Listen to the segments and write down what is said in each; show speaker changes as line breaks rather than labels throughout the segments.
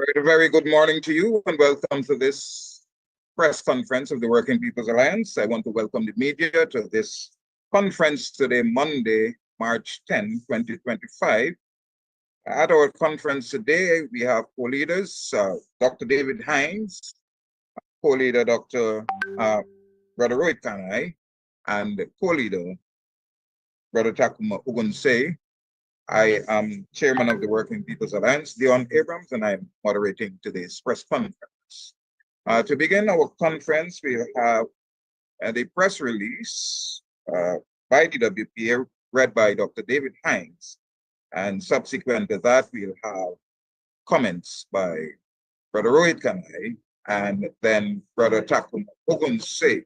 Right, a very good morning to you and welcome to this press conference of the Working People's Alliance. I want to welcome the media to this conference today, Monday, March 10, 2025. At our conference today, we have co-leaders, Dr. David Hines, co-leader Dr. Brother Rohit Kanai, and co-leader Brother Takuma Ugunsei. I am chairman of the Working People's Alliance, Dion Abrams, and I'm moderating today's press conference. To begin our conference, we have the press release by the WPA read by Dr. David Hines. And subsequent to that, we'll have comments by Brother Rohit Kanai and then Brother Takuma Ogunsei.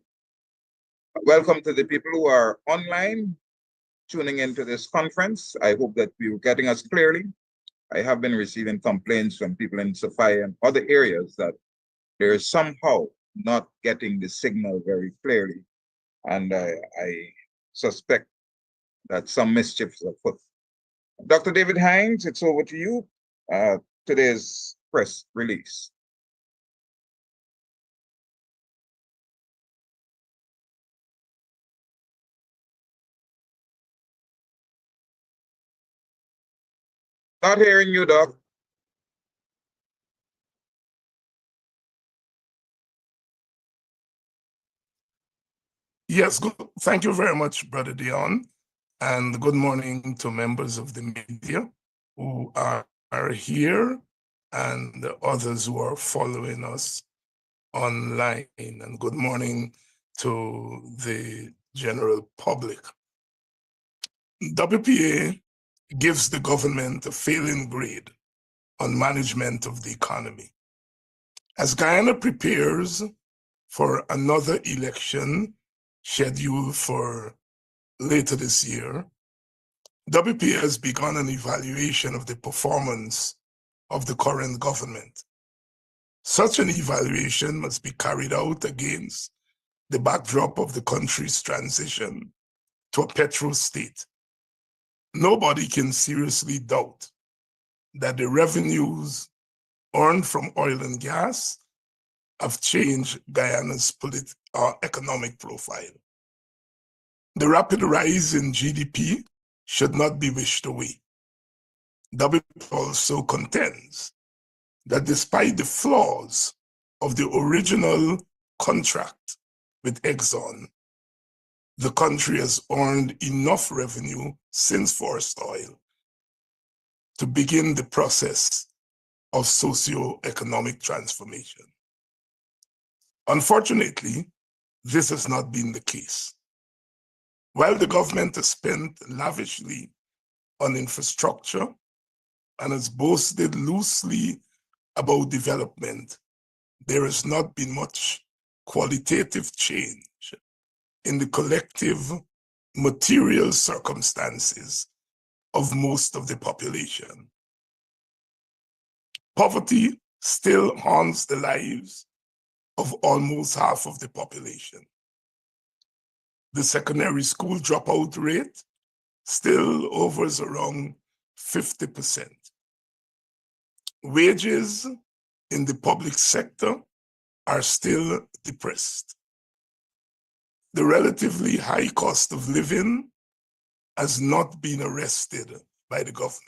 Welcome to the people who are online tuning into this conference. I hope that you're getting us clearly. I have been receiving complaints from people in Sophia and other areas that they're somehow not getting the signal very clearly. And I suspect that some mischief is afoot. Dr. David Hines, it's over to you. Today's press release. Not hearing you, Doc.
Yes, good. Thank you very much, Brother Dion, and good morning to members of the media who are here and the others who are following us online, and good morning to the general public. WPA gives the government a failing grade on management of the economy. As Guyana prepares for another election scheduled for later this year, WPA has begun an evaluation of the performance of the current government. Such an evaluation must be carried out against the backdrop of the country's transition to a petro state. Nobody can seriously doubt that the revenues earned from oil and gas have changed Guyana's economic profile. The rapid rise in GDP should not be wished away. WPA also contends that despite the flaws of the original contract with Exxon, the country has earned enough revenue since forced oil to begin the process of socio-economic transformation. Unfortunately, this has not been the case. While the government has spent lavishly on infrastructure and has boasted loosely about development, there has not been much qualitative change in the collective material circumstances of most of the population. Poverty still haunts the lives of almost half of the population. The secondary school dropout rate still hovers around 50%. Wages in the public sector are still depressed. The relatively high cost of living has not been arrested by the government.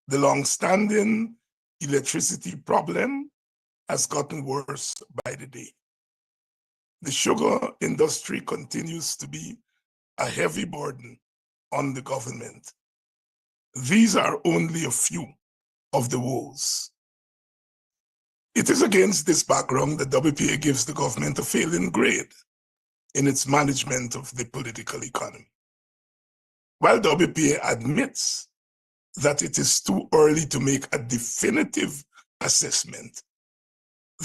The long-standing electricity problem has gotten worse by the day. The sugar industry continues to be a heavy burden on the government. These are only a few of the woes. It is against this background that WPA gives the government a failing grade in its management of the political economy. While WPA admits that it is too early to make a definitive assessment,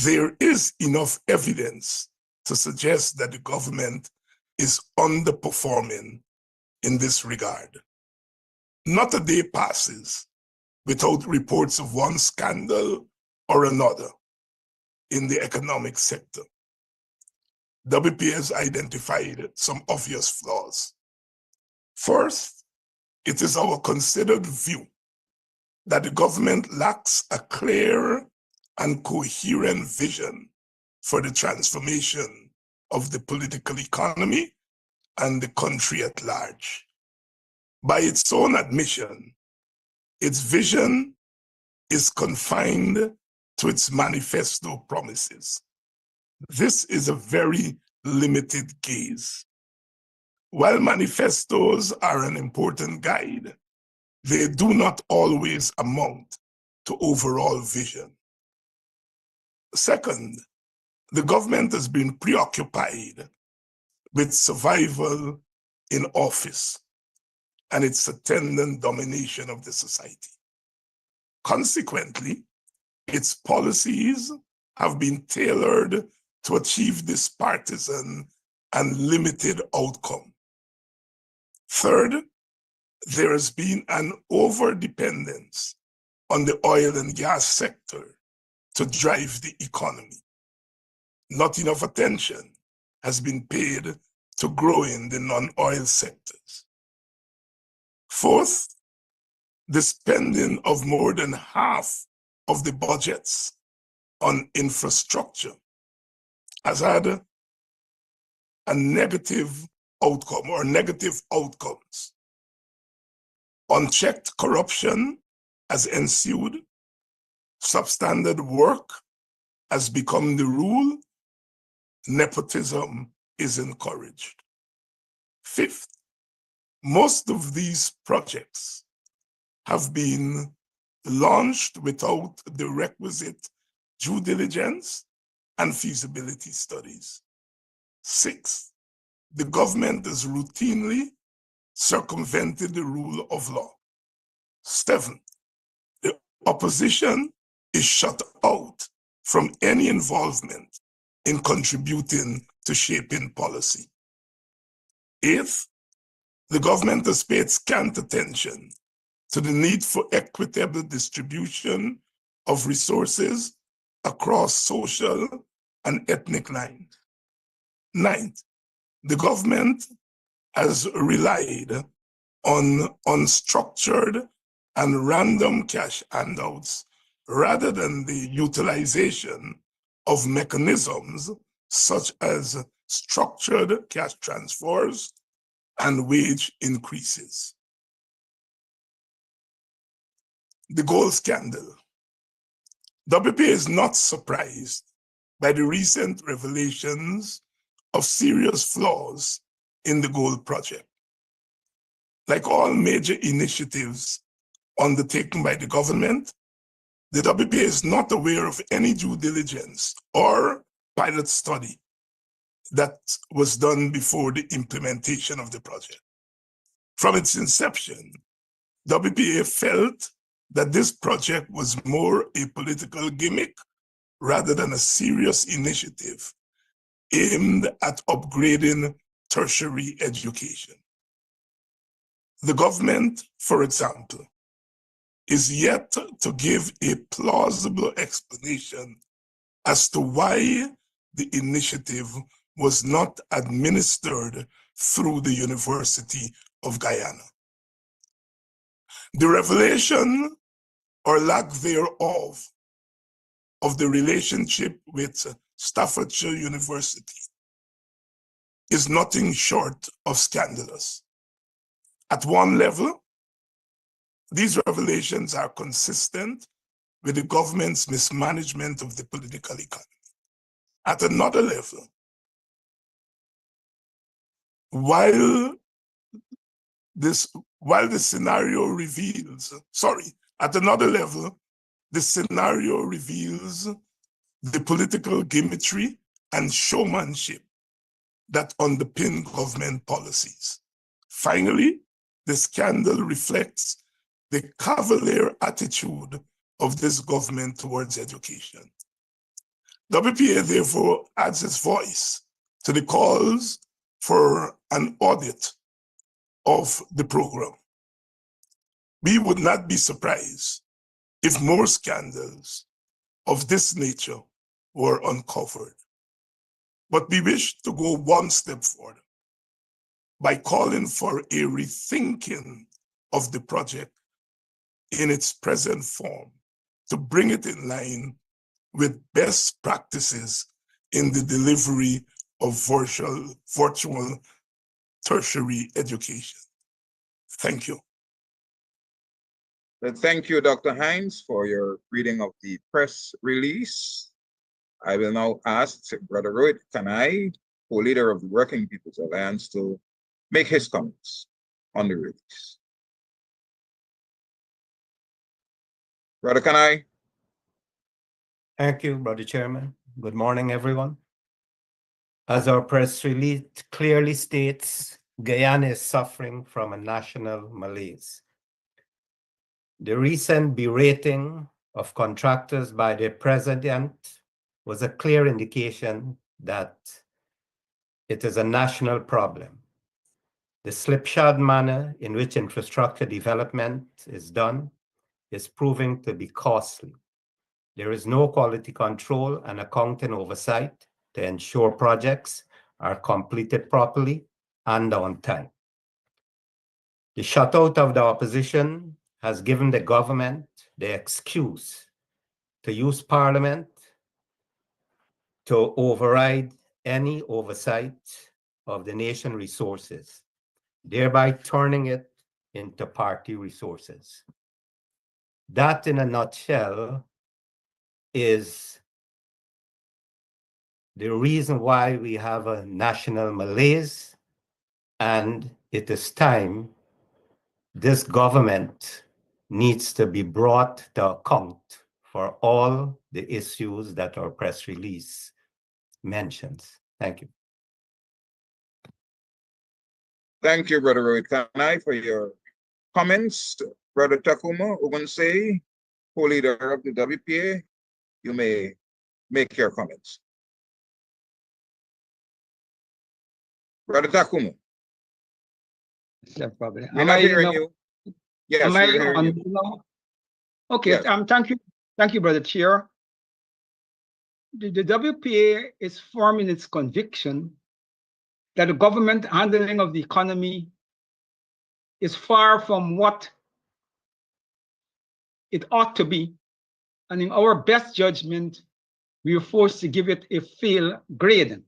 there is enough evidence to suggest that the government is underperforming in this regard. Not a day passes without reports of one scandal or another in the economic sector. WPA has identified some obvious flaws. First, it is our considered view that the government lacks a clear and coherent vision for the transformation of the political economy and the country at large. By its own admission, its vision is confined to its manifesto promises. This is a very limited gaze. While manifestos are an important guide, they do not always amount to overall vision. Second, the government has been preoccupied with survival in office and its attendant domination of the society. Consequently, its policies have been tailored to achieve this partisan and limited outcome. Third, there has been an overdependence on the oil and gas sector to drive the economy. Not enough attention has been paid to growing the non-oil sectors. Fourth, the spending of more than half of the budgets on infrastructure has had a negative outcome or negative outcomes. Unchecked corruption has ensued, substandard work has become the rule, nepotism is encouraged. Fifth, most of these projects have been launched without the requisite due diligence and feasibility studies. Sixth, the government has routinely circumvented the rule of law. Seventh, the opposition is shut out from any involvement in contributing to shaping policy. Eighth, the government has paid scant attention to the need for equitable distribution of resources across social and ethnic lines. Ninth, the government has relied on unstructured and random cash handouts rather than the utilization of mechanisms such as structured cash transfers and wage increases. The gold scandal. WPA is not surprised by the recent revelations of serious flaws in the gold project. Like all major initiatives undertaken by the government, the WPA is not aware of any due diligence or pilot study that was done before the implementation of the project. From its inception, WPA felt that this project was more a political gimmick rather than a serious initiative aimed at upgrading tertiary education. The government, for example, is yet to give a plausible explanation as to why the initiative was not administered through the University of Guyana. The revelation or lack thereof of the relationship with Staffordshire University is nothing short of scandalous. At one level, these revelations are consistent with the government's mismanagement of the political economy. At another level, while the scenario reveals, at another level, the scenario reveals the political gimmickry and showmanship that underpin government policies. Finally, the scandal reflects the cavalier attitude of this government towards education. WPA therefore adds its voice to the calls for an audit of the program. We would not be surprised if more scandals of this nature were uncovered. But we wish to go one step further by calling for a rethinking of the project in its present form, to bring it in line with best practices in the delivery of virtual tertiary education. Thank you.
Thank you, Dr. Hines, for your reading of the press release. I will now ask Brother Rohit Kanai, co-leader of the Working People's Alliance, to make his comments on the release. Brother Kanai.
Thank you, Brother Chairman. Good morning, everyone. As our press release clearly states, Guyana is suffering from a national malaise. The recent berating of contractors by the president was a clear indication that it is a national problem. The slipshod manner in which infrastructure development is done is proving to be costly. There is no quality control and accounting oversight to ensure projects are completed properly and on time. The shutout of the opposition has given the government the excuse to use Parliament to override any oversight of the nation's resources, thereby turning it into party resources. That, in a nutshell, is the reason why we have a national malaise, and it is time this government needs to be brought to account for all the issues that our press release mentions. Thank you.
Thank you, Brother Rohit Kanai, for your comments. Brother Takuma Ugunsei, co-leader of the WPA, you may make your comments. Brother Takuma.
No problem.
We're not hearing you. Yes,
am
we're
I
hearing
on
you.
now? Okay,
Yes.
thank you, Brother Chair. The WPA is firm in its conviction that the government handling of the economy is far from what it ought to be, and in our best judgment, we are forced to give it a fail grade.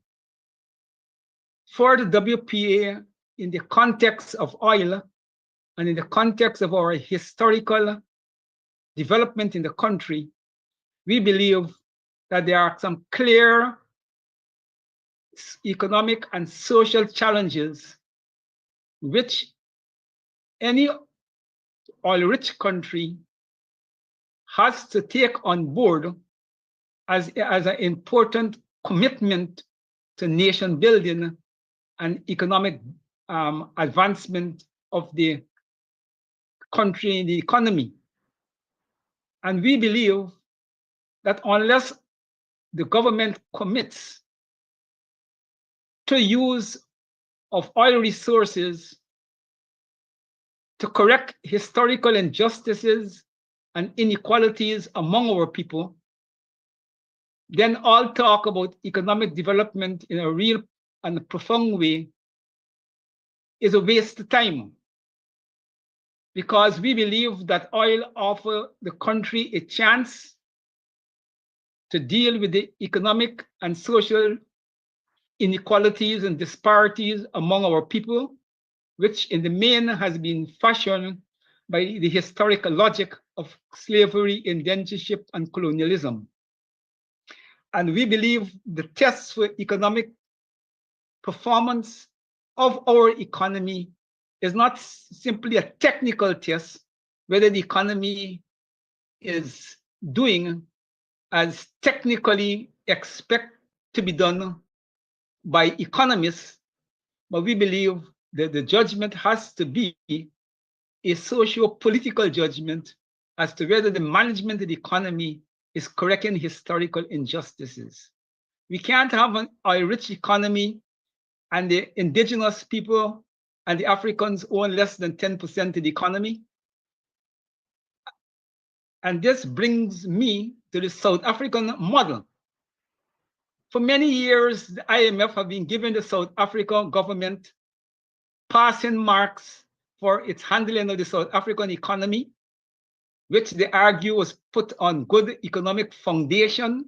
For the WPA, in the context of oil and in the context of our historical development in the country, we believe that there are some clear economic and social challenges which any oil-rich country has to take on board as an important commitment to nation building and economic advancement of the country and the economy. And we believe that unless the government commits to use of oil resources to correct historical injustices and inequalities among our people, then all talk about economic development in a real and profound way is a waste of time, because we believe that oil offers the country a chance to deal with the economic and social inequalities and disparities among our people, which in the main has been fashioned by the historical logic of slavery, indentureship, and colonialism. And we believe the test for economic performance of our economy is not simply a technical test, whether the economy is doing as technically expect to be done by economists, but we believe that the judgment has to be a socio-political judgment as to whether the management of the economy is correcting historical injustices. We can't have an oil-rich economy and the indigenous people and the Africans own less than 10% of the economy. And this brings me to the South African model. For many years, the IMF have been giving the South African government passing marks for its handling of the South African economy. which they argue was put on good economic foundation,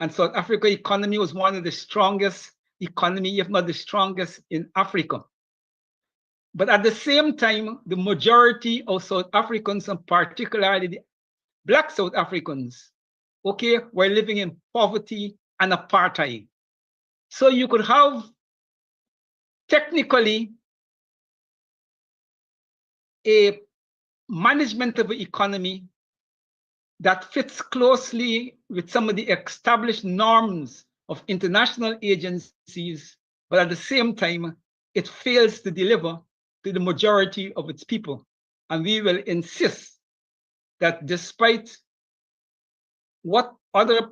and South Africa economy was one of the strongest economy, if not the strongest in Africa. But at the same time, the majority of South Africans, and particularly the Black South Africans, okay, were living in poverty and apartheid. So you could have technically a management of the economy that fits closely with some of the established norms of international agencies, but at the same time, it fails to deliver to the majority of its people. And we will insist that despite what other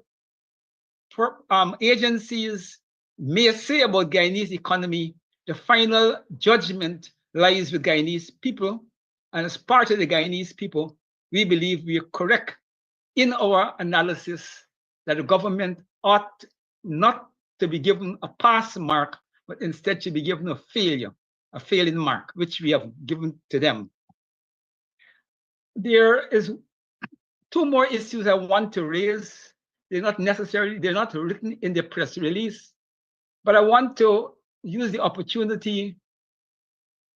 agencies may say about Guyanese economy, the final judgment lies with Guyanese people. And as part of the Guyanese people, we believe we are correct in our analysis that the government ought not to be given a pass mark, but instead should be given a failing mark, which we have given to them. There is two more issues I want to raise. They're not written in the press release, but I want to use the opportunity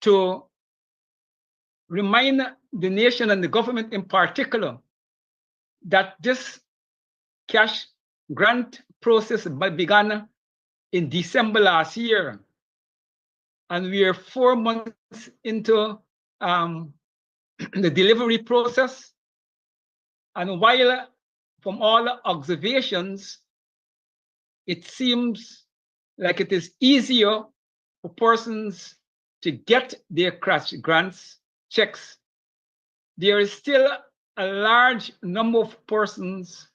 to remind the nation and the government in particular that this cash grant process began in December last year, and we are 4 months into the delivery process. And while from all observations, it seems like it is easier for persons to get their cash grants checks, there is still a large number of persons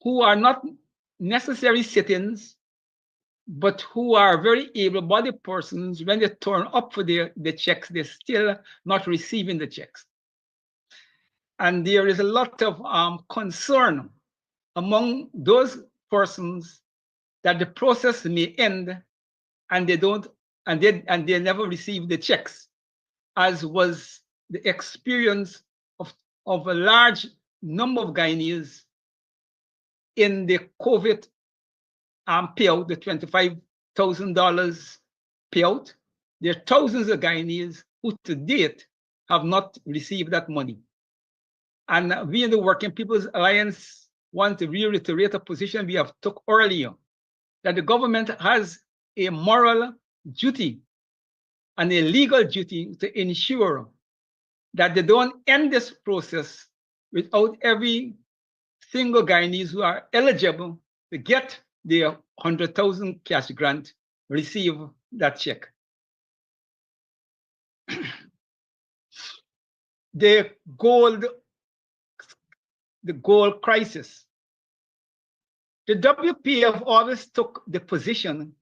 who are not necessarily sit-ins, but who are very able-bodied persons. When they turn up for the checks, they're still not receiving the checks. And there is a lot of concern among those persons that the process may end and they never receive the checks, as was the experience of a large number of Guyanese in the COVID payout, the $25,000 payout. There are thousands of Guyanese who to date have not received that money. And we in the Working People's Alliance want to reiterate a position we have took earlier, that the government has a moral duty and a legal duty to ensure that they don't end this process without every single Guyanese who are eligible to get their 100,000 cash grant receive that check. The gold crisis. The WPF always took the position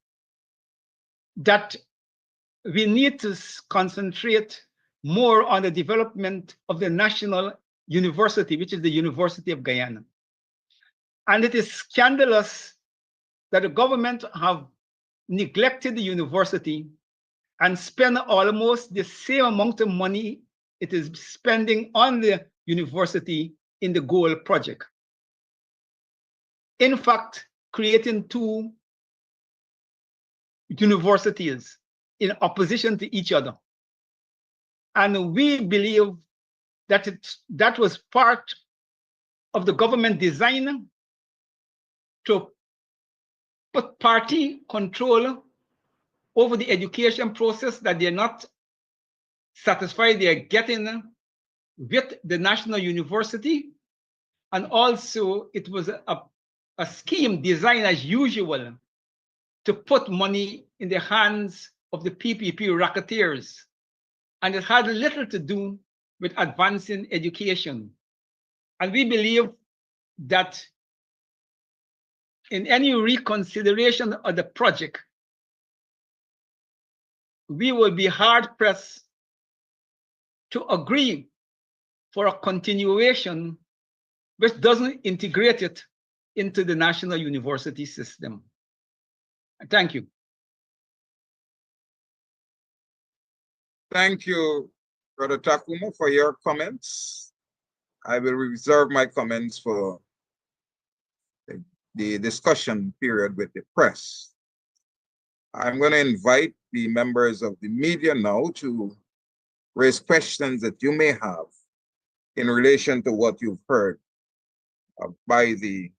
that we need to concentrate more on the development of the national university, which is the University of Guyana. And it is scandalous that the government have neglected the university and spent almost the same amount of money it is spending on the university in the gold project. In fact, creating two universities in opposition to each other. And we believe that that was part of the government design to put party control over the education process that they're not satisfied they're getting with the national university. And also it was a scheme designed as usual to put money in the hands of the PPP racketeers. And it had little to do with advancing education. And we believe that in any reconsideration of the project, we will be hard-pressed to agree for a continuation which doesn't integrate it into the national university system. Thank you.
Thank you, Brother Takumo, for your comments. I will reserve my comments for the discussion period with the press. I'm going to invite the members of the media now to raise questions that you may have in relation to what you've heard by the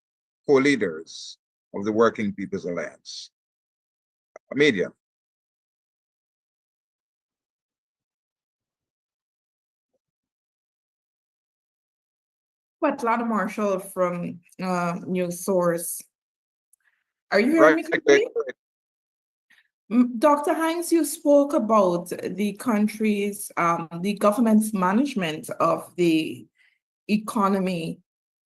co-leaders of the Working People's Alliance. Media.
But Lana Marshall from News Source. Are you hearing me clearly? Dr. Hines, you spoke about the country's, the government's management of the economy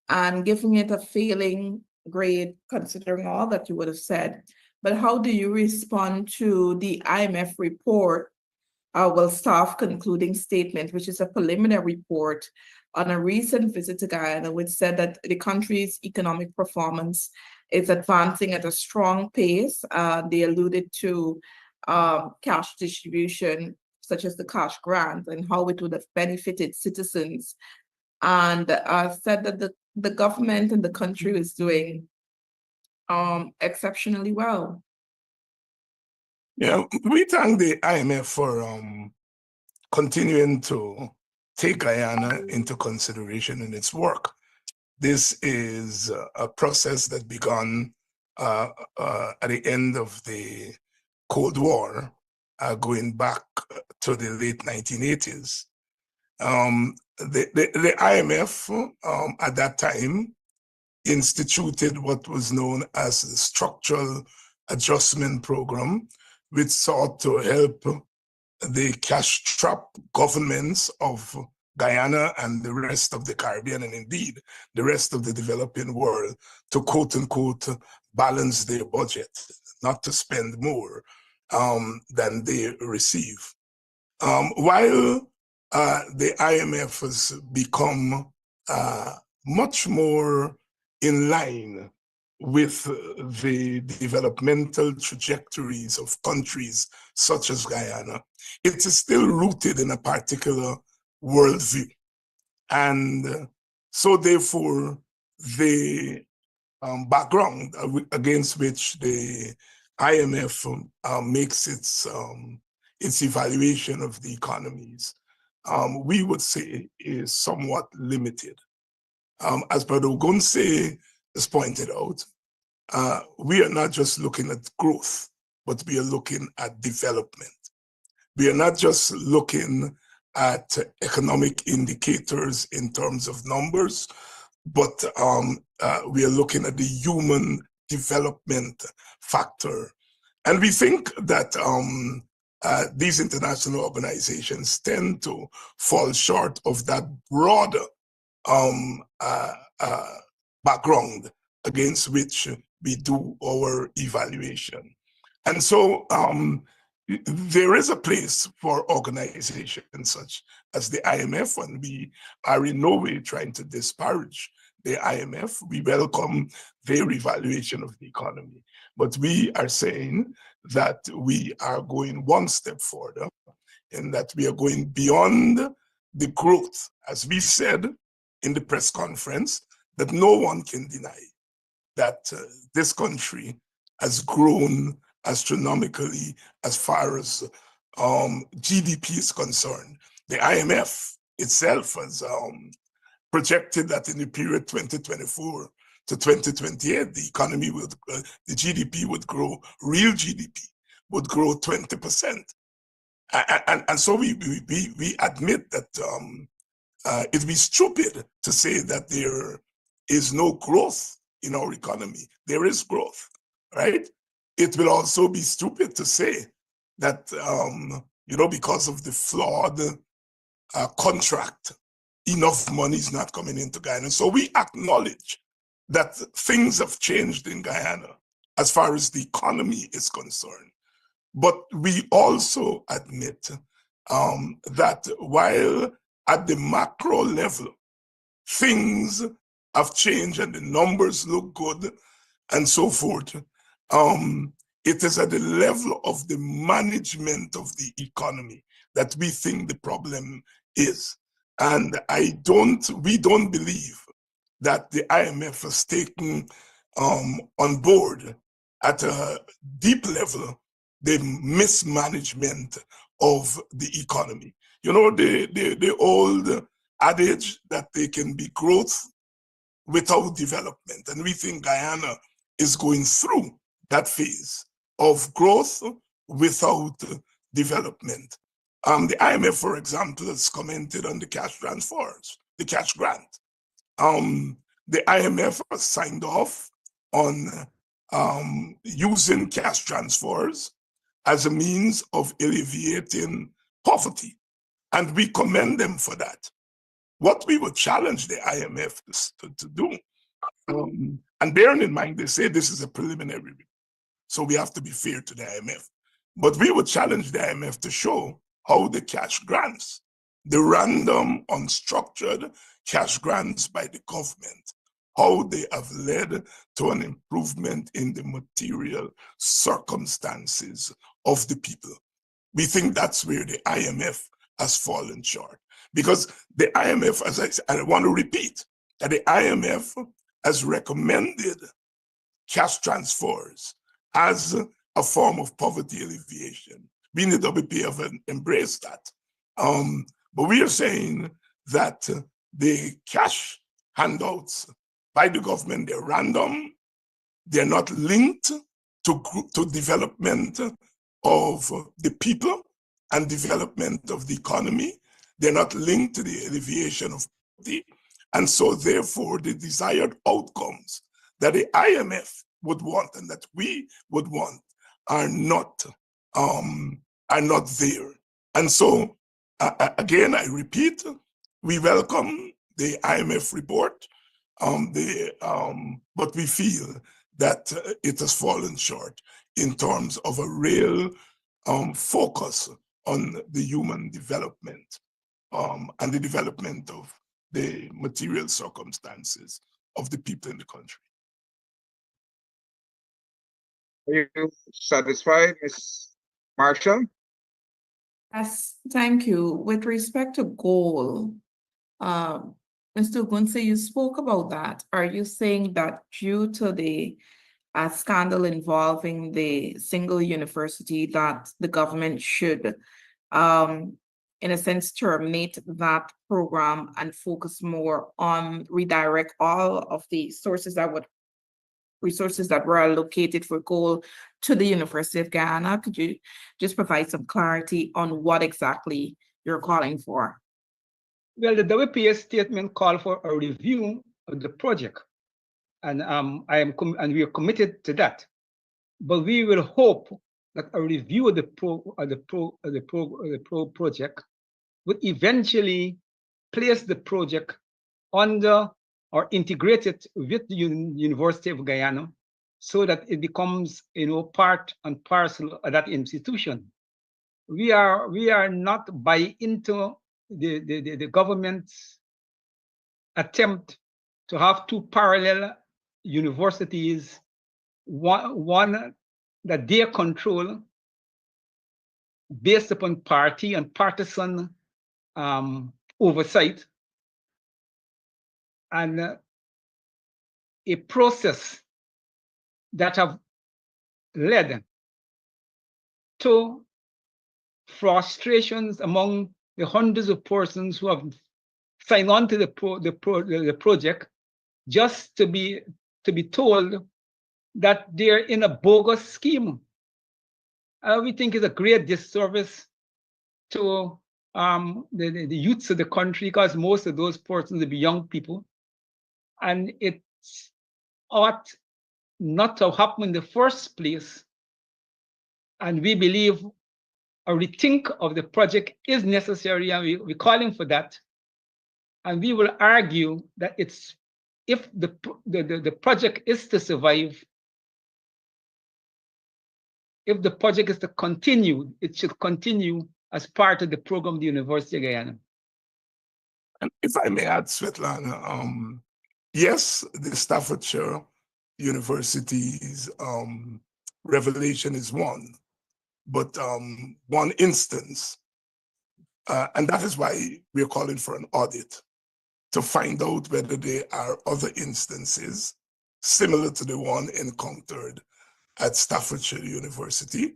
and giving it a failing grade, considering all that you would have said. But how do you respond to the IMF report, staff concluding statement, which is a preliminary report on a recent visit to Guyana, which said that the country's economic performance is advancing at a strong pace. They alluded to cash distribution, such as the cash grant, and how it would have benefited citizens, and said that the government and the country is doing exceptionally well.
Yeah, we thank the IMF for continuing to take Guyana into consideration in its work. This is a process that began at the end of the Cold War, going back to the late 1980s. The IMF at that time instituted what was known as the Structural Adjustment Program, which sought to help the cash-strapped governments of Guyana and the rest of the Caribbean, and indeed the rest of the developing world, to quote-unquote balance their budget, not to spend more than they receive. While the IMF has become much more in line with the developmental trajectories of countries such as Guyana, it is still rooted in a particular worldview. And so therefore, the background against which the IMF makes its evaluation of the economies, we would say is somewhat limited. As Brother Ogunse has pointed out, we are not just looking at growth, but we are looking at development. We are not just looking at economic indicators in terms of numbers, but we are looking at the human development factor. And we think that these international organizations tend to fall short of that broader background against which we do our evaluation. And so there is a place for organizations such as the IMF, and we are in no way trying to disparage the IMF. We welcome their evaluation of the economy. But we are saying that we are going one step further, and that we are going beyond the growth, as we said in the press conference, that no one can deny that this country has grown astronomically as far as GDP is concerned. The IMF itself has projected that in the period 2024 to 2028, the economy would, the GDP would grow, real GDP would grow 20%. And so we admit that it'd be stupid to say that there is no growth in our economy. There is growth, right? It will also be stupid to say that, because of the flawed contract, enough money is not coming into Guyana. So we acknowledge that things have changed in Guyana as far as the economy is concerned. But we also admit that while at the macro level, things have changed and the numbers look good and so forth, it is at the level of the management of the economy that we think the problem is. And we don't believe that the IMF has taken on board at a deep level the mismanagement of the economy. You know, the old adage that there can be growth without development. And we think Guyana is going through that phase of growth without development. The IMF, for example, has commented on the cash transfers, the cash grant. The IMF has signed off on using cash transfers as a means of alleviating poverty. And we commend them for that. What we would challenge the IMF to do, and bearing in mind, they say this is a preliminary review, so we have to be fair to the IMF. But we would challenge the IMF to show how the cash grants, the random, unstructured cash grants by the government, how they have led to an improvement in the material circumstances of the people. We think that's where the IMF has fallen short. Because the IMF, as I said, I want to repeat, that the IMF has recommended cash transfers as a form of poverty alleviation. We in the WP have embraced that. But we are saying that the cash handouts by the government, they're random, they're not linked to development of the people and development of the economy. They're not linked to the alleviation of poverty. And so therefore the desired outcomes that the IMF would want and that we would want are not there. And so again, I repeat, we welcome the IMF report, but we feel that it has fallen short in terms of a real focus on the human development and the development of the material circumstances of the people in the country.
Are you satisfied, Ms. Marshall?
Yes, thank you. With respect to goal, Mr. Gunse, you spoke about that. Are you saying that due to the scandal involving the single university that the government should, in a sense, terminate that program and focus more on redirect all of the resources that were allocated for goal to the University of Guyana? Could you just provide some clarity on what exactly you're calling for?
Well, the WPS statement called for a review of the project, and we are committed to that. But we will hope that a review of the project would eventually place the project under or integrate it with the University of Guyana, so that it becomes, part and parcel of that institution. We are not buying into the government's attempt to have two parallel universities, one that they control based upon party and partisan oversight, and a process that have led to frustrations among the hundreds of persons who have signed on to the project, just to be told that they're in a bogus scheme. We think it's a great disservice to the youths of the country, because most of those persons will be young people, and it ought not to happen in the first place. And we believe a rethink of the project is necessary, and we're calling for that. And we will argue that if the project is to survive, if the project is to continue, it should continue as part of the program of the University of Guyana.
And if I may add, Svetlana, yes, the Staffordshire University's revelation is one, but one instance And that is why we're calling for an audit to find out whether there are other instances similar to the one encountered at Staffordshire University,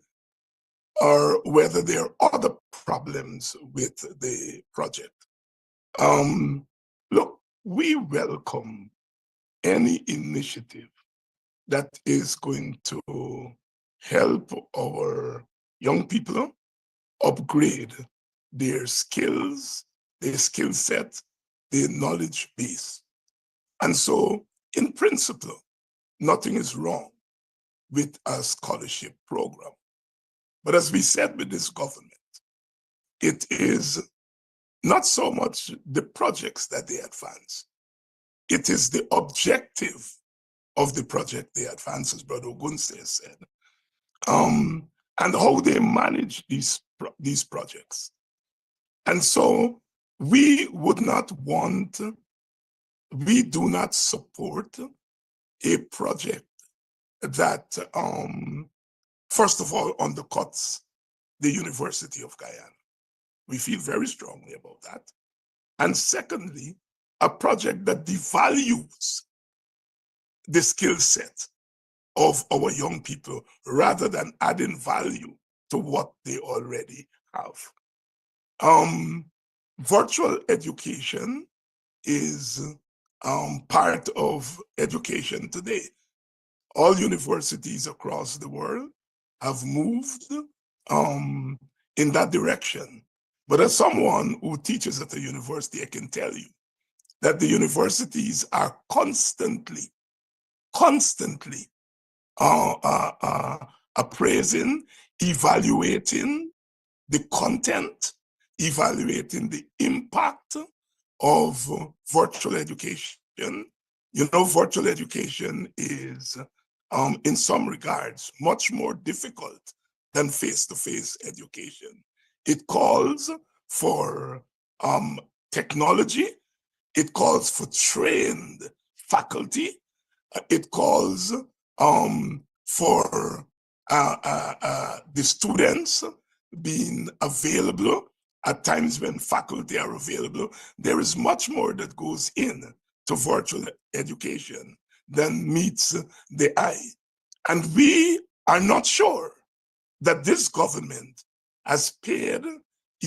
or whether there are other problems with the project. Look, we welcome any initiative that is going to help our young people upgrade their skills, their skill set, their knowledge base. And so, in principle, nothing is wrong with a scholarship program. But as we said with this government, it is not so much the projects that they advance, it is the objective of the project they advance, as Brother Ogunse said, and how they manage these projects. And so we do not support a project that, first of all, undercuts the University of Guyana. We feel very strongly about that. And secondly, a project that devalues the skill set of our young people rather than adding value to what they already have. Virtual education is part of education today. All universities across the world have moved in that direction. But as someone who teaches at a university, I can tell you that the universities are constantly appraising, evaluating the content, evaluating the impact of virtual education. You know, virtual education is, in some regards, much more difficult than face-to-face education. It calls for technology, it calls for trained faculty, it calls for the students being available at times when faculty are available. There is much more that goes in to virtual education than meets the eye. And we are not sure that this government has paid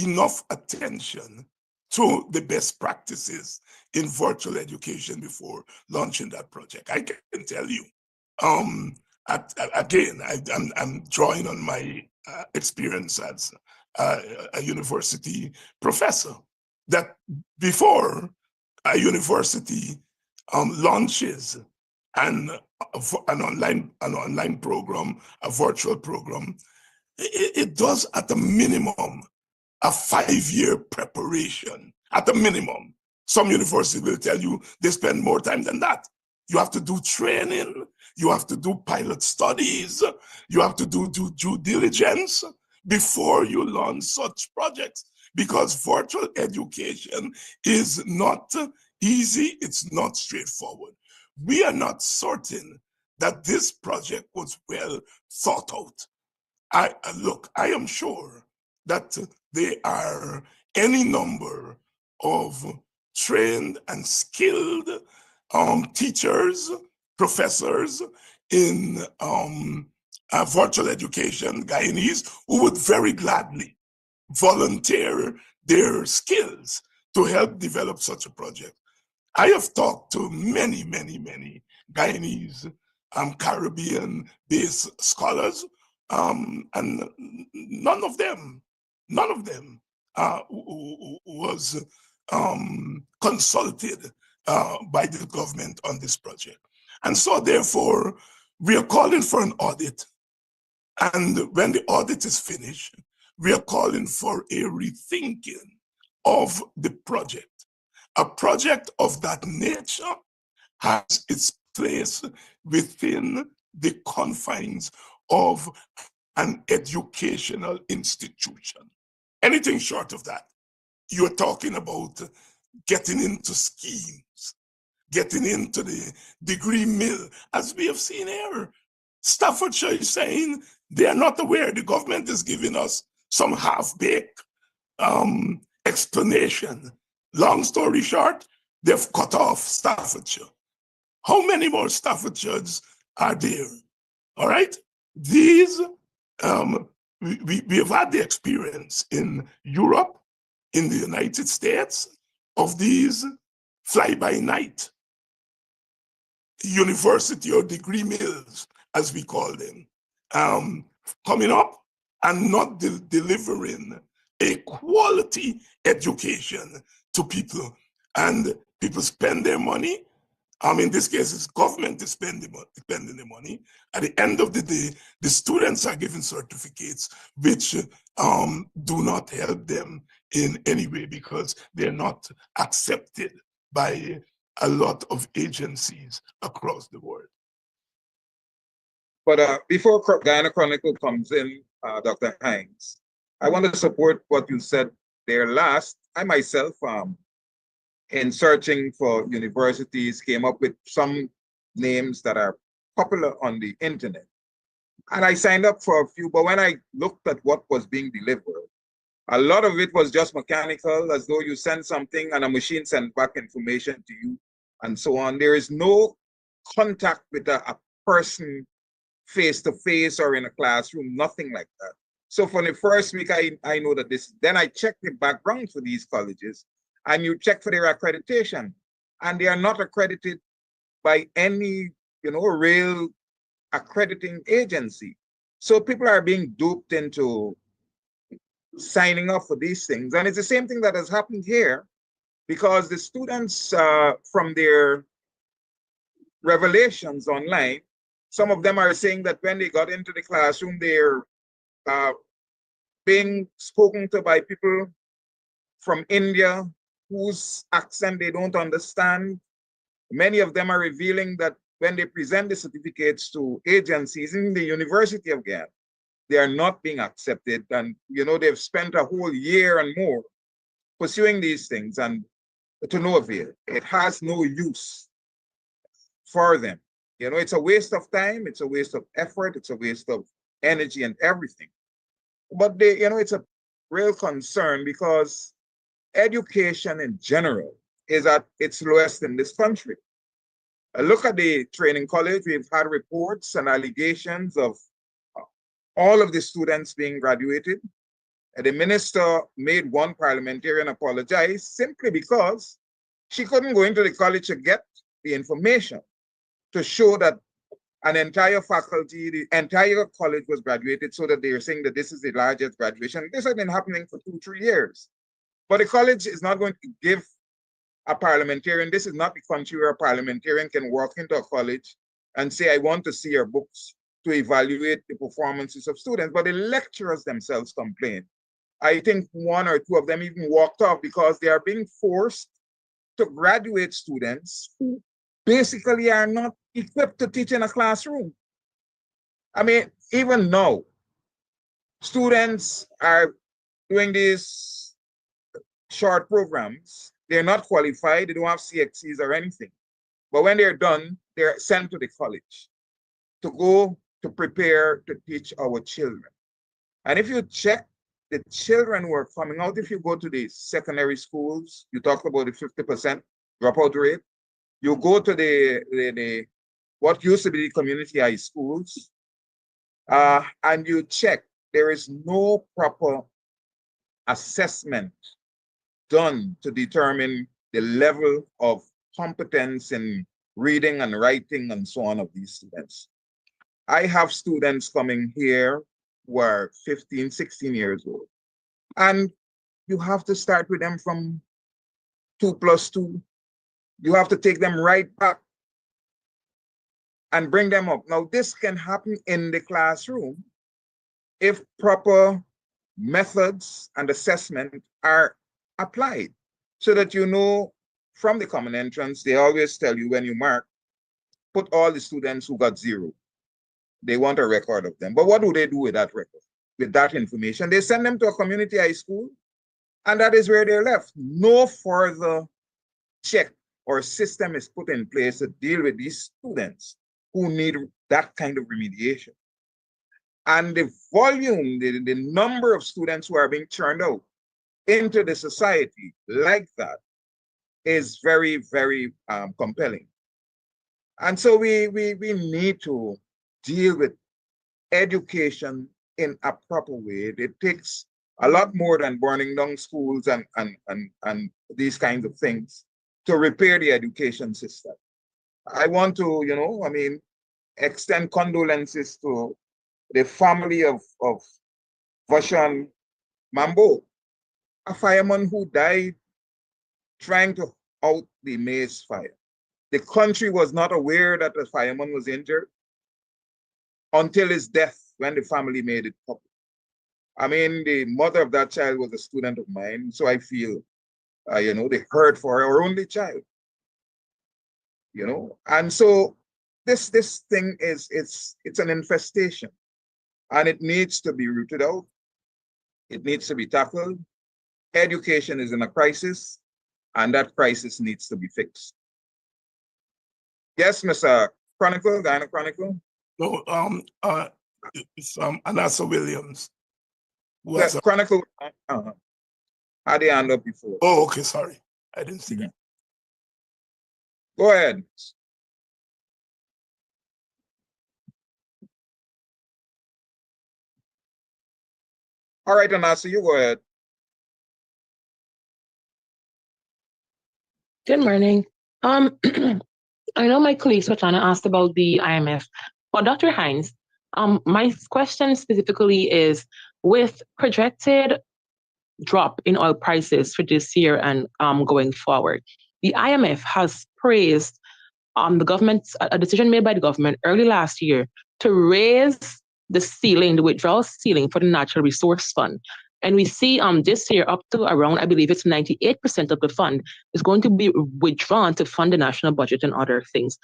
enough attention to the best practices in virtual education before launching that project. I can tell you, again, I'm drawing on my experience as a university professor, that before a university launches an online program, a virtual program, it does at a minimum a 5-year preparation, at a minimum. Some universities will tell you they spend more time than that. You have to do training, you have to do pilot studies, you have to do due diligence before you launch such projects, because virtual education is not easy, it's not straightforward. We are not certain that this project was well thought out. I am sure that there are any number of trained and skilled teachers, professors in virtual education, Guyanese, who would very gladly volunteer their skills to help develop such a project. I have talked to many Guyanese Caribbean-based scholars, and none of them was consulted by the government on this project. And so therefore, we are calling for an audit. And when the audit is finished, we are calling for a rethinking of the project. A project of that nature has its place within the confines of an educational institution. Anything short of that, you're talking about getting into schemes, getting into the degree mill, as we have seen here. Staffordshire is saying they are not aware the government is giving us some half-baked explanation. Long story short, they've cut off Staffordshire. How many more Staffordshires are there? All right? These, we have had the experience in Europe, in the United States, of these fly-by-night university or degree mills, as we call them, coming up and not delivering a quality education to people. And people spend their money. In this case, it's government is spending the money. At the end of the day, the students are given certificates which do not help them in any way because they're not accepted by a lot of agencies across the world.
But before Guyana Chronicle comes in, Dr. Hines, I want to support what you said there last. I myself, in searching for universities, came up with some names that are popular on the internet. And I signed up for a few, but when I looked at what was being delivered, a lot of it was just mechanical, as though you send something and a machine sends back information to you and so on. There is no contact with a person face-to-face or in a classroom, nothing like that. So for the first week, I know that this, then I checked the background for these colleges and you check for their accreditation and they are not accredited by any, real accrediting agency. So people are being duped into signing up for these things. And it's the same thing that has happened here because the students from their revelations online, some of them are saying that when they got into the classroom, they're being spoken to by people from India whose accent they don't understand. Many of them are revealing that when they present the certificates to agencies in the University of Guyana, they are not being accepted. And, they've spent a whole year and more pursuing these things and to no avail. It has no use for them. It's a waste of time. It's a waste of effort. It's a waste of energy and everything. But it's a real concern because education in general is at its lowest in this country. Look at the training college. We've had reports and allegations of all of the students being graduated. The minister made one parliamentarian apologize simply because she couldn't go into the college to get the information to show that an entire faculty, the entire college was graduated so that they are saying that this is the largest graduation. This has been happening for 2-3 years. But the college is not going to give a parliamentarian, this is not the country where a parliamentarian can walk into a college and say, I want to see your books to evaluate the performances of students, but the lecturers themselves complain. I think 1 or 2 of them even walked off because they are being forced to graduate students who basically are not equipped to teach in a classroom. I mean, even now, students are doing these short programs. They're not qualified, they don't have CXCs or anything. But when they're done, they're sent to the college to go to prepare to teach our children. And if you check the children who are coming out, if you go to the secondary schools, you talked about the 50% dropout rate, you go to the what used to be the community high schools, and you check, there is no proper assessment done to determine the level of competence in reading and writing and so on of these students. I have students coming here who are 15, 16 years old, and you have to start with them from 2 + 2. You have to take them right back and bring them up. Now, this can happen in the classroom if proper methods and assessment are applied so that from the common entrance, they always tell you when you mark, put all the students who got 0. They want a record of them. But what do they do with that record, with that information? They send them to a community high school, and that is where they're left. No further check or system is put in place to deal with these students who need that kind of remediation. And the volume, the number of students who are being churned out into the society like that is very, very compelling. And so we need to deal with education in a proper way. It takes a lot more than burning down schools and these kinds of things to repair the education system. I want to, you know, I mean, extend condolences to the family of Vashan Mambo, a fireman who died trying to out the maize fire. The country was not aware that the fireman was injured until his death, when the family made it public. I mean, the mother of that child was a student of mine, so I feel, you know, the hurt for our only child. You know, and so this thing is it's an infestation, and it needs to be rooted out. It needs to be tackled. Education is in a crisis, and that crisis needs to be fixed. Yes, Mr. Chronicle, Guyana Chronicle.
No, it's Anassa Williams.
Yes, Chronicle had the hand up before.
Oh, okay, sorry. I didn't see that.
Go ahead. All right, Anassa, you go ahead.
Good morning. I know my colleague Swatana asked about the IMF, but Dr. Hines, my question specifically is, with projected drop in oil prices for this year and going forward, the IMF has praised the government's a decision made by the government early last year to raise the ceiling, the withdrawal ceiling for the Natural Resource Fund. And we see this year up to around, I believe it's 98% of the fund is going to be withdrawn to fund the national budget and other things.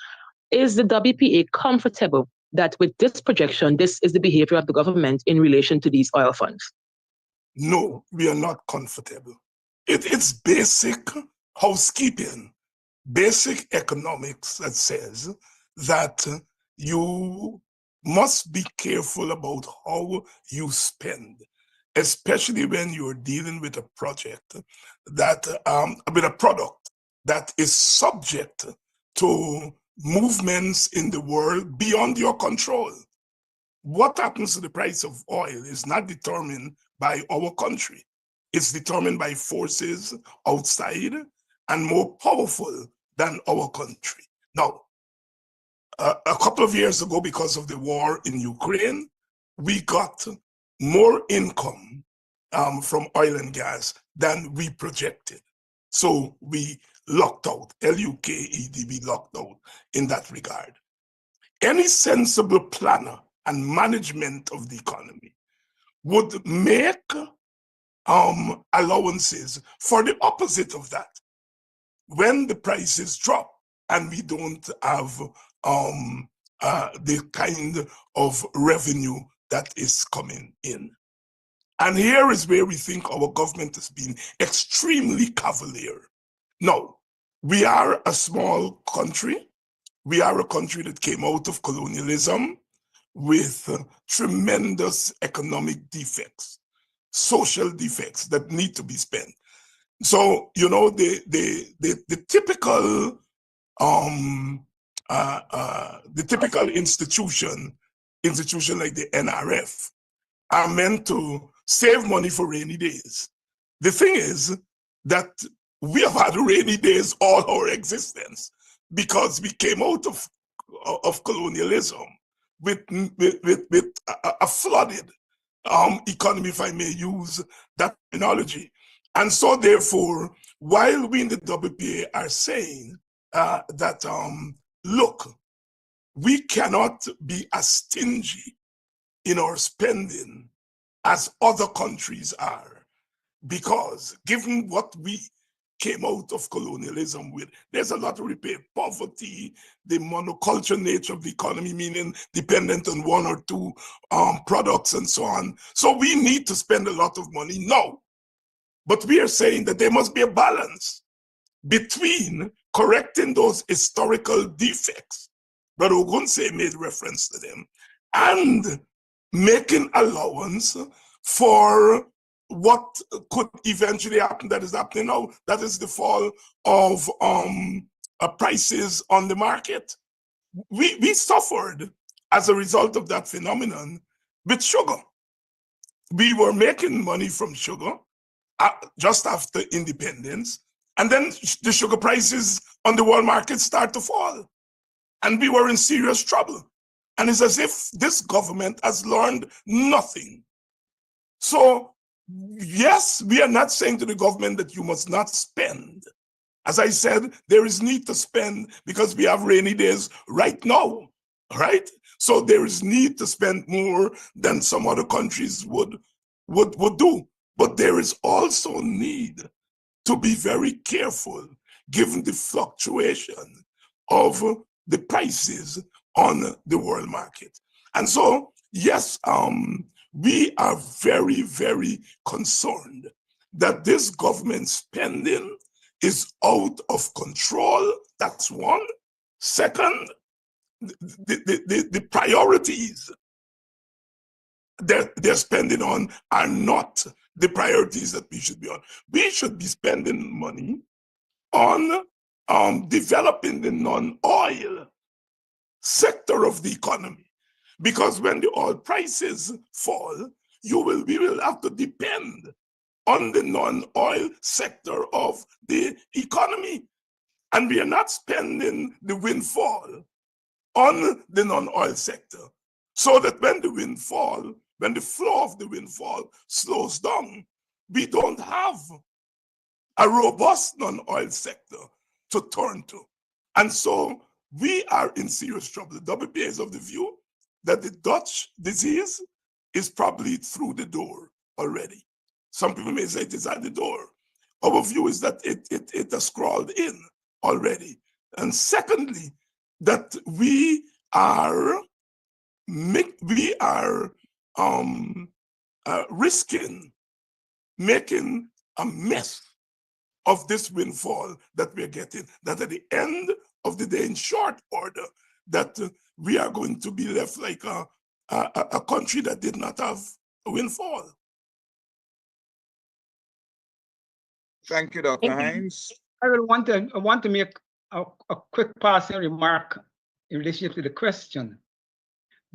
Is the WPA comfortable that with this projection, this is the behavior of the government in relation to these oil funds?
No, we are not comfortable. It's basic housekeeping, basic economics that says that you must be careful about how you spend, especially when you're dealing with a project that, with a product that is subject to movements in the world beyond your control. What happens to the price of oil is not determined by our country. It's determined by forces outside and more powerful than our country. Now, a couple of years ago, because of the war in Ukraine, we got more income from oil and gas than we projected. So we locked out, L-U-K-E-D, we locked out in that regard. Any sensible planner and management of the economy would make allowances for the opposite of that. When the prices drop and we don't have the kind of revenue that is coming in. And here is where we think our government has been extremely cavalier. No, we are a small country. We are a country that came out of colonialism with tremendous economic defects, social defects that need to be spent. So, you know, the typical institution like the NRF are meant to save money for rainy days. The thing is that we have had rainy days all our existence because we came out of colonialism with a flooded economy, if I may use that terminology. And so therefore, while we in the WPA are saying that, look, we cannot be as stingy in our spending as other countries are, because given what we came out of colonialism with, there's a lot of repair, poverty, the monoculture nature of the economy, meaning dependent on one or two products and so on. So we need to spend a lot of money now. But we are saying that there must be a balance between correcting those historical defects, Brother Ogunse made reference to them, and making allowance for what could eventually happen that is happening now. That is the fall of prices on the market. We suffered as a result of that phenomenon with sugar. We were making money from sugar just after independence, and then the sugar prices on the world market start to fall, and we were in serious trouble. And it's as if this government has learned nothing. So yes, we are not saying to the government that you must not spend. As I said, there is need to spend because we have rainy days right now, right? So there is need to spend more than some other countries would do. But there is also need to be very careful given the fluctuation of the prices on the world market. And so, yes, we are very, very concerned that this government spending is out of control. That's one. Second, the priorities that they're spending on are not the priorities that we should be on. We should be spending money on developing the non-oil sector of the economy. Because when the oil prices fall, we will have to depend on the non-oil sector of the economy. And we are not spending the windfall on the non-oil sector. So that when the flow of the windfall slows down, we don't have a robust non-oil sector to turn to. And so we are in serious trouble. The WPA is of the view that the Dutch disease is probably through the door already. Some people may say it is at the door. Our view is that it has crawled in already. And secondly, that we are risking making a mess of this windfall that we're getting, that at the end of the day, in short order, that we are going to be left like a country that did not have a windfall.
Thank you, Dr. Hines.
I want to make a quick passing remark in relationship to the question.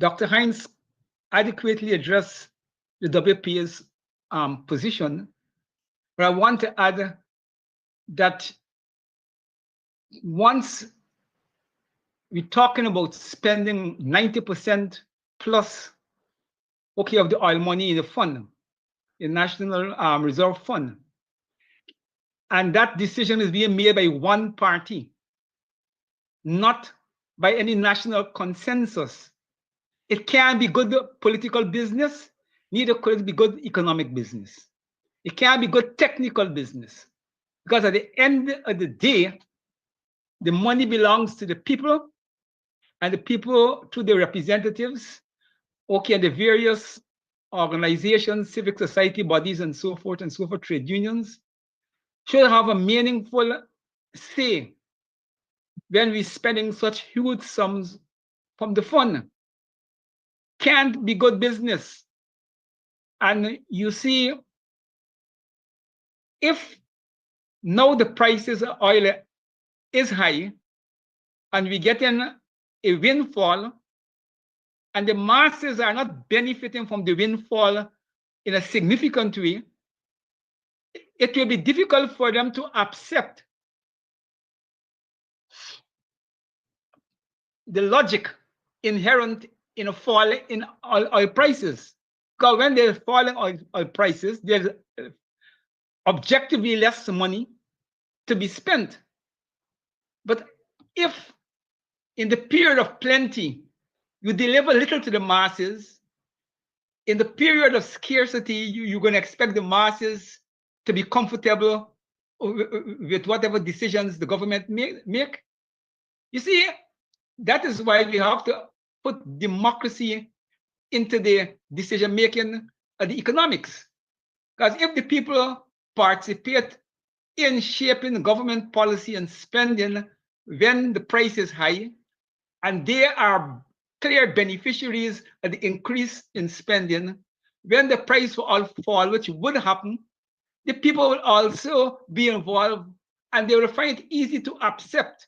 Dr. Hines adequately addressed the WPA's position, but I want to add that once we're talking about spending 90% plus, okay, of the oil money in the fund, the National Reserve Fund, and that decision is being made by one party, not by any national consensus, it can't be good political business, neither could it be good economic business. It can't be good technical business, because at the end of the day, the money belongs to the people, and the people, through their representatives, okay, and the various organizations, civic society bodies, and so forth, trade unions, should have a meaningful say when we're spending such huge sums from the fund. Can't be good business. And you see, if now the prices of oil is high, and we get in a windfall, and the masses are not benefiting from the windfall in a significant way, it will be difficult for them to accept the logic inherent in a fall in oil prices. Because when there's falling oil prices, there's objectively less money to be spent. But if in the period of plenty, you deliver little to the masses, in the period of scarcity, you're going to expect the masses to be comfortable with whatever decisions the government make. You see, that is why we have to put democracy into the decision-making of the economics. Because if the people participate in shaping government policy and spending when the price is high, and they are clear beneficiaries of the increase in spending, when the price will all fall, which would happen, the people will also be involved and they will find it easy to accept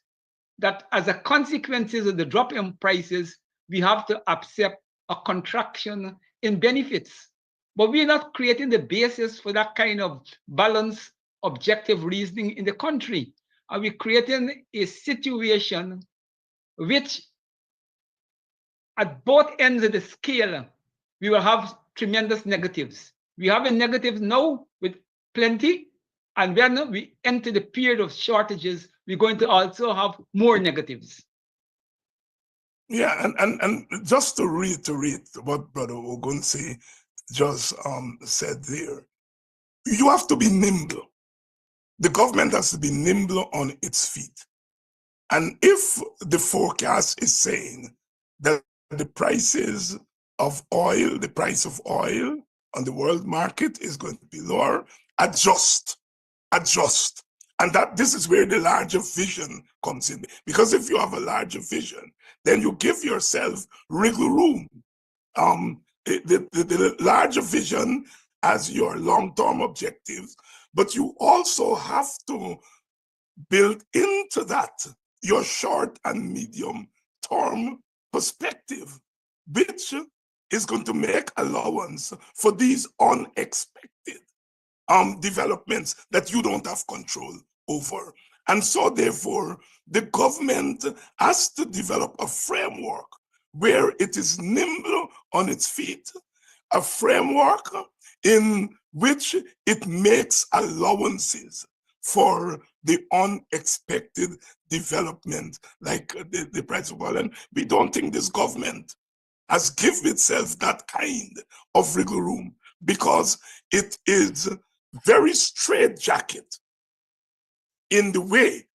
that as a consequences of the drop in prices, we have to accept a contraction in benefits. But we're not creating the basis for that kind of balanced, objective reasoning in the country. And we're creating a situation which at both ends of the scale, we will have tremendous negatives. We have a negative now with plenty, and when we enter the period of shortages, we're going to also have more negatives.
Yeah, and just to reiterate what Brother Ogunse just said there, you have to be nimble. The government has to be nimble on its feet. And if the forecast is saying that the prices of oil, the price of oil on the world market is going to be lower, adjust. And that this is where the larger vision comes in. Because if you have a larger vision, then you give yourself wiggle room. The larger vision as your long-term objectives, but you also have to build into that your short and medium term perspective, which is going to make allowance for these unexpected developments that you don't have control over. And so therefore, the government has to develop a framework where it is nimble on its feet, a framework in which it makes allowances for the unexpected development, like the price of oil. And we don't think this government has given itself that kind of wiggle room because it is very straitjacket in the way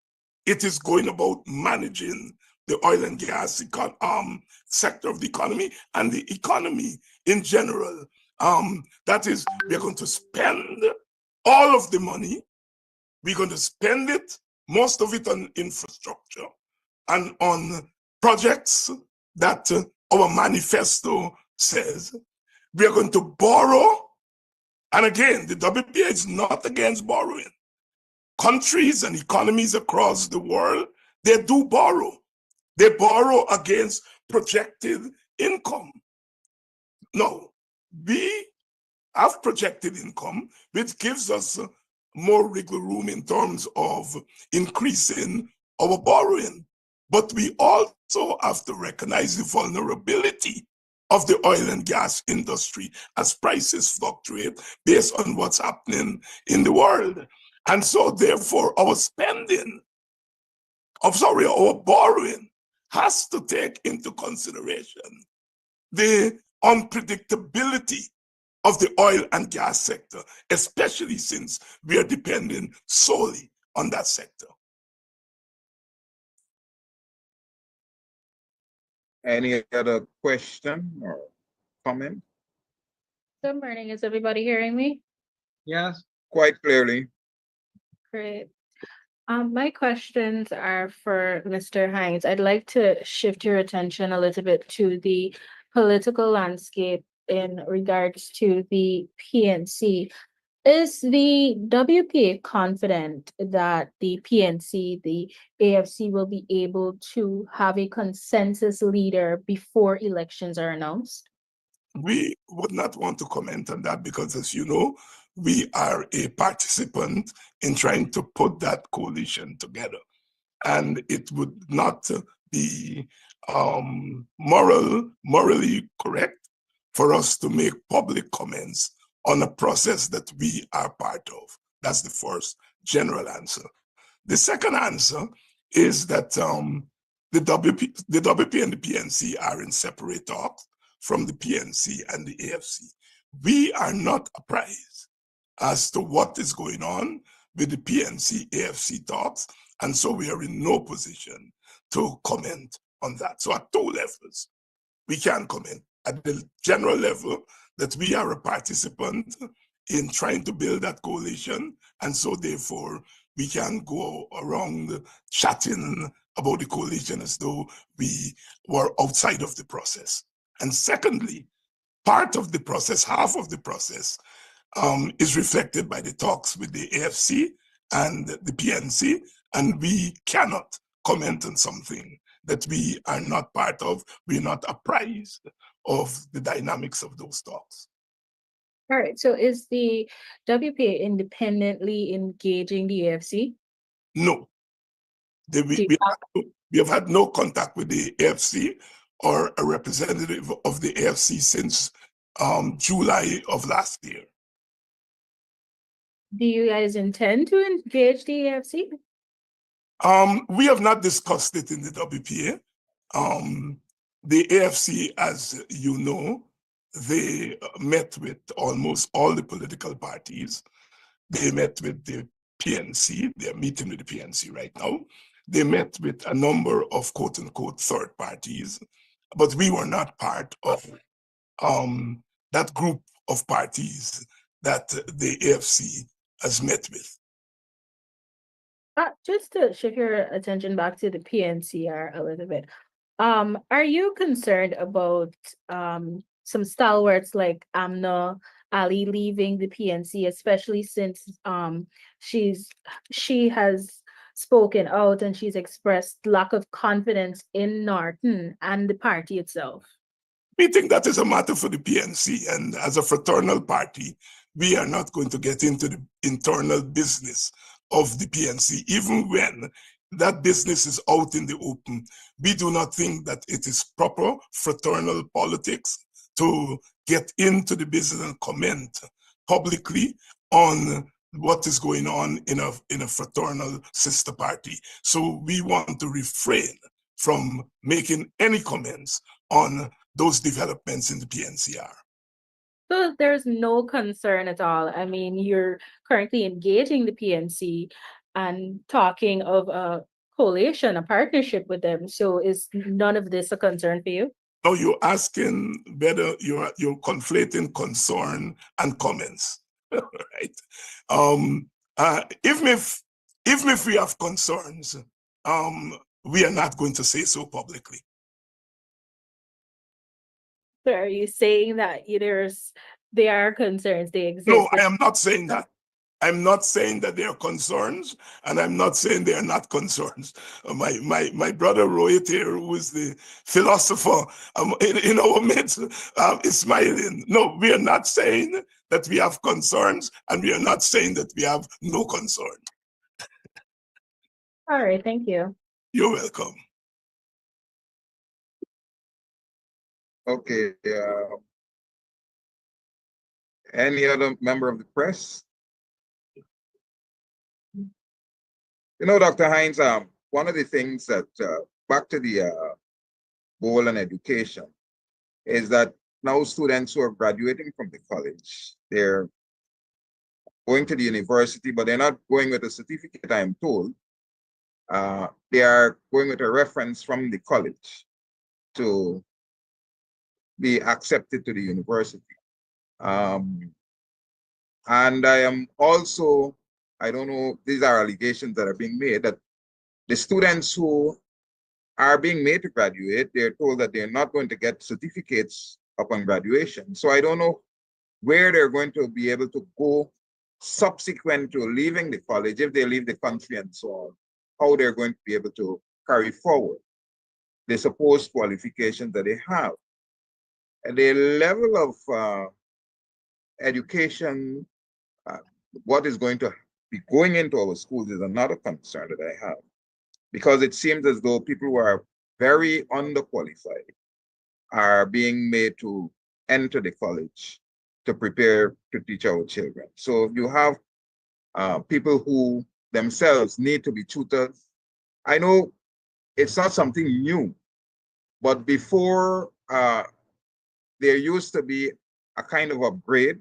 it is going about managing the oil and gas sector of the economy and the economy in general. That is, we're going to spend all of the money. We're going to spend it, most of it on infrastructure and on projects that our manifesto says. We are going to borrow. And again, the WPA is not against borrowing. Countries and economies across the world, they do borrow. They borrow against projected income. No, we have projected income, which gives us more wiggle room in terms of increasing our borrowing. But we also have to recognize the vulnerability of the oil and gas industry as prices fluctuate based on what's happening in the world. And so therefore our our borrowing has to take into consideration the unpredictability of the oil and gas sector, especially since we are depending solely on that sector.
Any other question or comment?
Good morning. Is everybody hearing me?
Yes.
Quite clearly.
Great. My questions are for Mr. Hines. I'd like to shift your attention a little bit to the political landscape in regards to the PNC. Is the WPA confident that the PNC, the AFC, will be able to have a consensus leader before elections are announced?
We would not want to comment on that because, as you know, we are a participant in trying to put that coalition together. And it would not be morally correct for us to make public comments on a process that we are part of. That's the first general answer. The second answer is that the WP and the PNC are in separate talks from the PNC and the AFC. We are not apprised as to what is going on with the PNC AFC talks, and so we are in no position to comment on that. So at two levels, we can comment. At the general level, that we are a participant in trying to build that coalition, and so therefore we can go around chatting about the coalition as though we were outside of the process. And secondly, part of the process, half of the process, is reflected by the talks with the AFC and the PNC, and we cannot comment on something that we are not part of. We're not apprised of the dynamics of those talks.
All right, so is the WPA independently engaging the AFC?
No. We have had no contact with the AFC or a representative of the AFC since July of last year.
Do you guys intend to engage the AFC?
We have not discussed it in the WPA. The AFC, as you know, they met with almost all the political parties. They met with the PNC. They're meeting with the PNC right now. They met with a number of quote unquote third parties, but we were not part of that group of parties that the AFC has met with.
Just to shift your attention back to the PNCR a little bit, are you concerned about some stalwarts like Amna Ali leaving the PNC, especially since she has spoken out and she's expressed lack of confidence in Norton and the party itself?
We think that is a matter for the PNC, and as a fraternal party, we are not going to get into the internal business of the PNC, even when that business is out in the open. We do not think that it is proper fraternal politics to get into the business and comment publicly on what is going on in a fraternal sister party. So we want to refrain from making any comments on those developments in the PNCR.
So there's no concern at all. I mean, you're currently engaging the PNC and talking of a coalition, a partnership with them. So is none of this a concern for you?
No, you're asking whether you're conflating concern and comments, right? Even if we have concerns, we are not going to say so publicly.
So are you saying that there are concerns, they exist?
No, I am not saying that. I'm not saying that they are concerns, and I'm not saying they are not concerns. My brother Rohit here, who is the philosopher in our midst, is smiling. No, we are not saying that we have concerns, and we are not saying that we have no concern.
All right, thank you.
You're welcome.
Okay. Any other member of the press? You know, Dr. Hines, one of the things that, back to the goal and education, is that now students who are graduating from the college, they're going to the university, but they're not going with a certificate, I'm told. They are going with a reference from the college to be accepted to the university. And I am also, I don't know, these are allegations that are being made, that the students who are being made to graduate, they're told that they're not going to get certificates upon graduation. So I don't know where they're going to be able to go subsequent to leaving the college, if they leave the country and so on, how they're going to be able to carry forward the supposed qualifications that they have. And the level of education, what is going to be going into our schools is another concern that I have, because it seems as though people who are very underqualified are being made to enter the college to prepare to teach our children. So you have people who themselves need to be tutored. I know it's not something new, but before there used to be a kind of upgrade.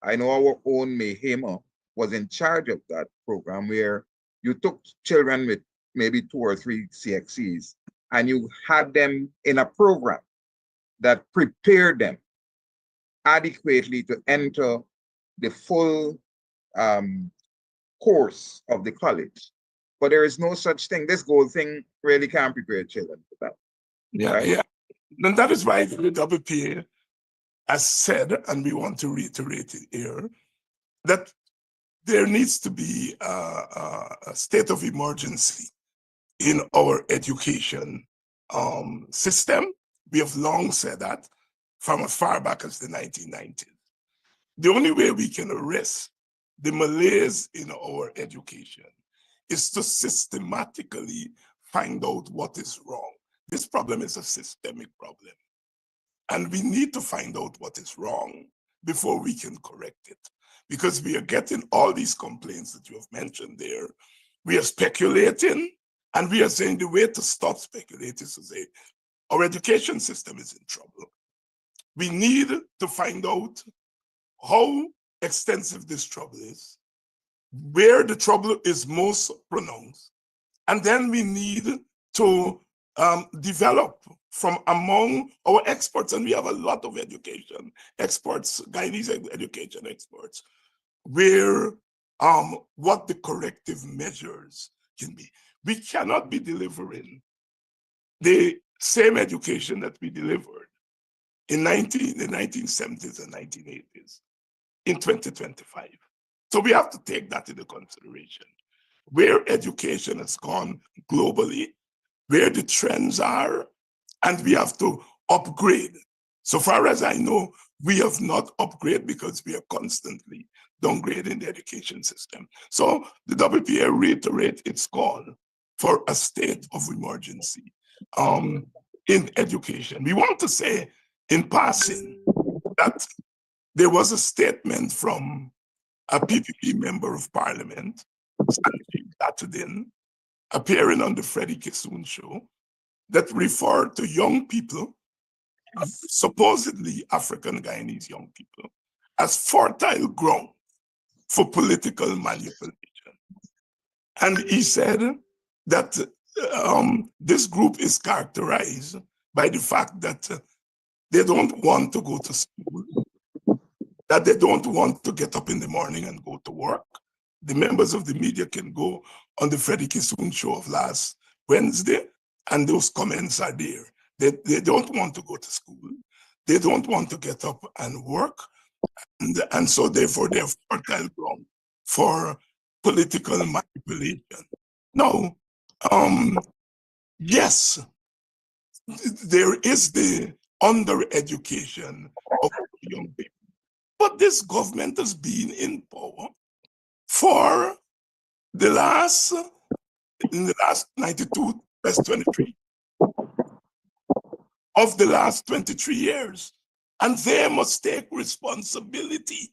I know our own Mayhema was in charge of that program, where you took children with maybe 2 or 3 CXCs and you had them in a program that prepared them adequately to enter the full course of the college. But there is no such thing. This goal thing really can't prepare children for that.
Yeah,
right?
yeah. And that is why the WPA has said, and we want to reiterate it here, that there needs to be a state of emergency in our education system. We have long said that from as far back as the 1990s. The only way we can arrest the malaise in our education is to systematically find out what is wrong. This problem is a systemic problem. And we need to find out what is wrong before we can correct it. Because we are getting all these complaints that you have mentioned there. We are speculating, and we are saying the way to stop speculating is to say, our education system is in trouble. We need to find out how extensive this trouble is, where the trouble is most pronounced, and then we need to develop from among our experts, and we have a lot of education experts, Guyanese education experts, where what the corrective measures can be. We cannot be delivering the same education that we delivered in the 1970s and 1980s in 2025. So we have to take that into consideration. Where education has gone globally, where the trends are, and we have to upgrade. So far as I know, we have not upgraded because we are constantly downgrading the education system. So the WPA reiterates its call for a state of emergency in education. We want to say in passing that there was a statement from a PPP member of parliament, Sanjeev Datadin, appearing on the Freddie Kissoon show, that referred to young people, supposedly African Guyanese young people, as fertile ground for political manipulation. And he said that this group is characterized by the fact that they don't want to go to school, that they don't want to get up in the morning and go to work. The members of the media can go on the Freddie Kissoon show of last Wednesday, and those comments are there. They don't want to go to school. They don't want to get up and work. And so therefore they're fertile ground for political manipulation. No, yes, there is the under-education of young people. But this government has been in power for in the last 92 plus 23 of the last 23 years. And they must take responsibility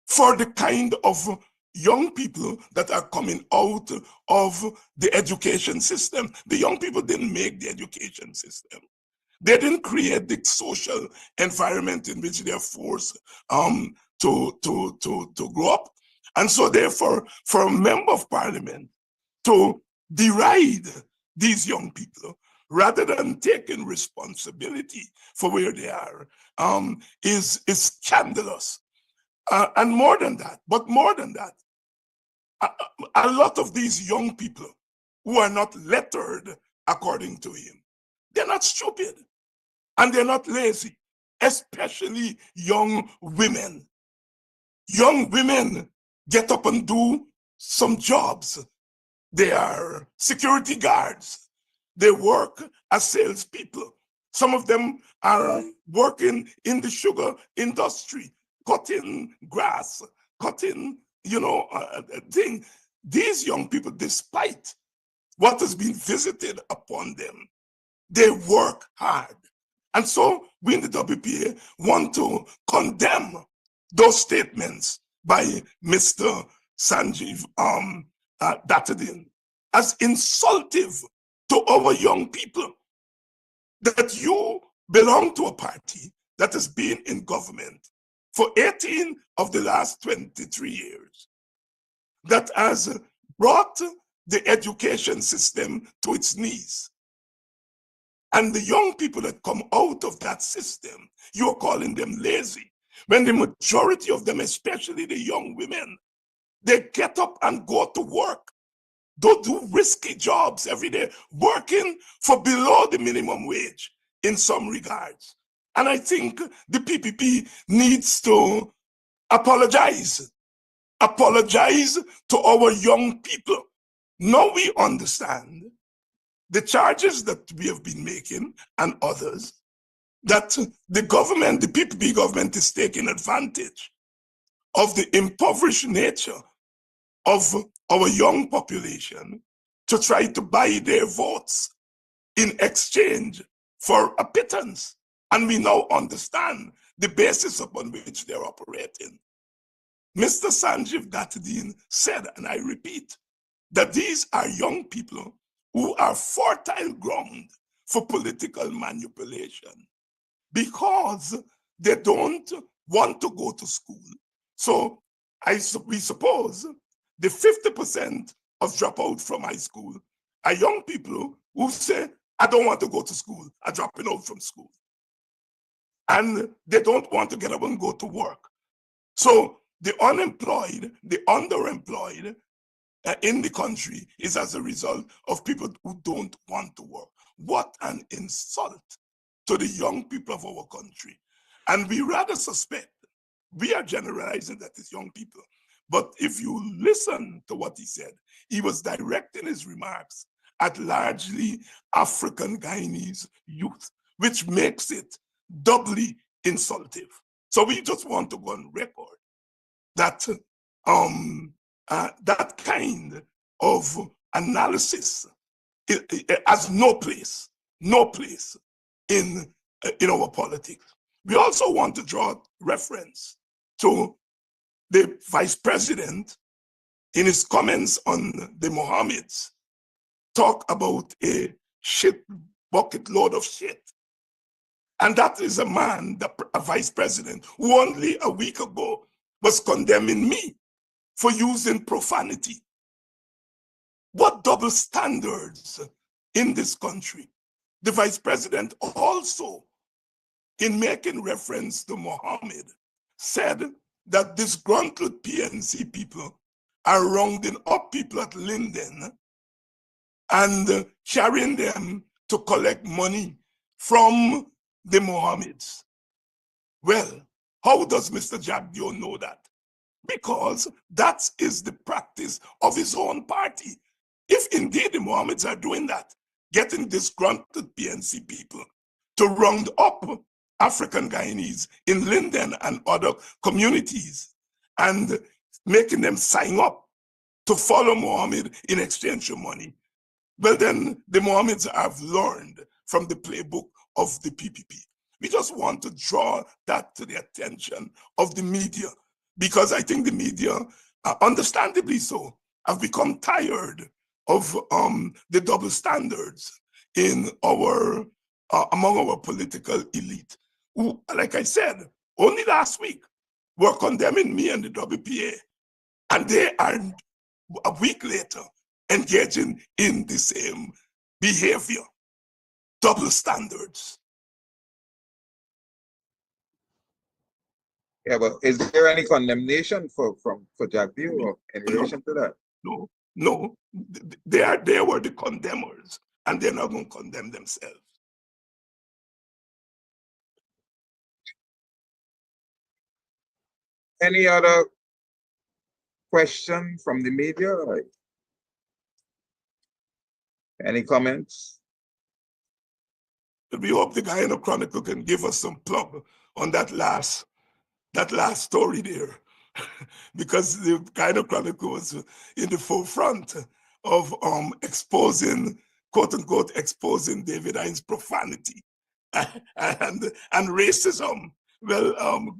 for the kind of young people that are coming out of the education system. The young people didn't make the education system. They didn't create the social environment in which they are forced to grow up. And so therefore, for a member of parliament to deride these young people rather than taking responsibility for where they are is scandalous. And more than that, a lot of these young people who are not lettered according to him, they're not stupid and they're not lazy, especially young women. Young women get up and do some jobs. They are security guards. They work as salespeople. Some of them are working in the sugar industry, cutting grass, cutting, thing. These young people, despite what has been visited upon them, they work hard. And so we in the WPA want to condemn those statements by Mr. Sanjeev Datadin as insultive to our young people, that you belong to a party that has been in government for 18 of the last 23 years, that has brought the education system to its knees. And the young people that come out of that system, you're calling them lazy, when the majority of them, especially the young women, they get up and go to work. They do risky jobs every day, working for below the minimum wage in some regards. And I think the PPP needs to apologize to our young people. Now we understand the charges that we have been making and others, that the government, the PPP government, is taking advantage of the impoverished nature of our young population to try to buy their votes in exchange for a pittance. And we now understand the basis upon which they're operating. Mr. Sanjeev Gatadin said, and I repeat, that these are young people who are fertile ground for political manipulation because they don't want to go to school. So we suppose the 50% of dropout from high school are young people who say, I don't want to go to school, I'm dropping out from school. And they don't want to get up and go to work. So the unemployed, the underemployed in the country is as a result of people who don't want to work. What an insult to the young people of our country. And we rather suspect, we are generalizing that it's young people. But if you listen to what he said, he was directing his remarks at largely African Guyanese youth, which makes it doubly insultive. So we just want to go on record that that kind of analysis has no place in our politics. We also want to draw reference to the vice president in his comments on the Mohammeds, talk about a shit bucket load of shit. And that is a man, a vice president, who only a week ago was condemning me for using profanity. What double standards in this country? The vice president also, in making reference to Mohammed, said that disgruntled PNC people are rounding up people at Linden and carrying them to collect money from the Mohammeds. Well, how does Mr. Jagdio know that? Because that is the practice of his own party. If indeed the Mohammeds are doing that, getting disgruntled PNC people to round up African Guyanese in Linden and other communities and making them sign up to follow Mohammed in exchange for money, well then the Mohammeds have learned from the playbook of the PPP. We just want to draw that to the attention of the media, because I think the media, understandably so, have become tired of the double standards in our among our political elite, who, like I said, only last week were condemning me and the WPA, and they are a week later engaging in the same behavior, double standards.
Yeah, but is there any condemnation for Jagdio in relation to that?
No, they were the condemners, and they're not going to condemn themselves.
Any other question from the media? Any comments?
We hope the Guyana Chronicle can give us some plug on that last story there, because the Guyana Chronicle was in the forefront of exposing, quote unquote, exposing David Hines' profanity and racism. Well,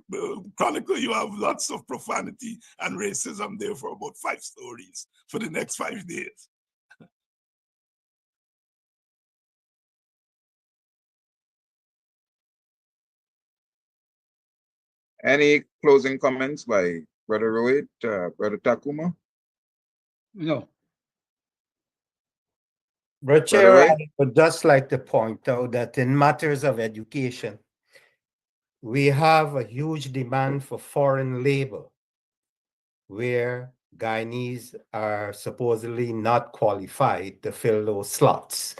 Chronicle, you have lots of profanity and racism there for about 5 stories for the next 5 days.
Any closing comments by Brother Rohit, Brother Takuma?
No.
Brother Chair, I would just like to point out that in matters of education, we have a huge demand for foreign labor, where Guyanese are supposedly not qualified to fill those slots.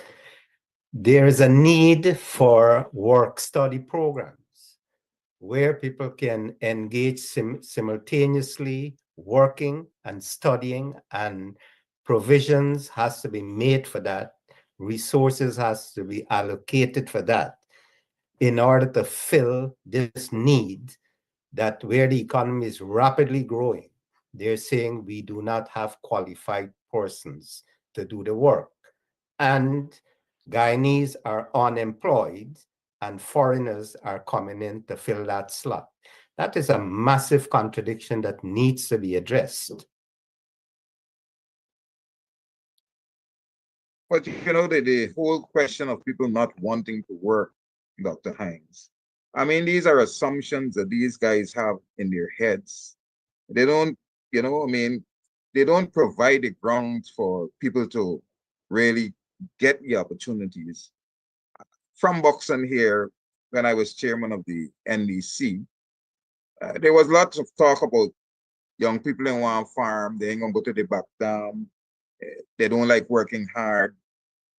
There is a need for work-study programs where people can engage simultaneously working and studying, and provisions has to be made for that. Resources has to be allocated for that in order to fill this need that where the economy is rapidly growing, they're saying we do not have qualified persons to do the work. And Guyanese are unemployed and foreigners are coming in to fill that slot. That is a massive contradiction that needs to be addressed.
But you know, the whole question of people not wanting to work, Dr. Hines, I mean, these are assumptions that these guys have in their heads. They don't, you know, I mean, they don't provide the grounds for people to really get the opportunities. From Buxton here, when I was chairman of the NDC, there was lots of talk about young people in one farm, they ain't gonna go to the back dam, they don't like working hard.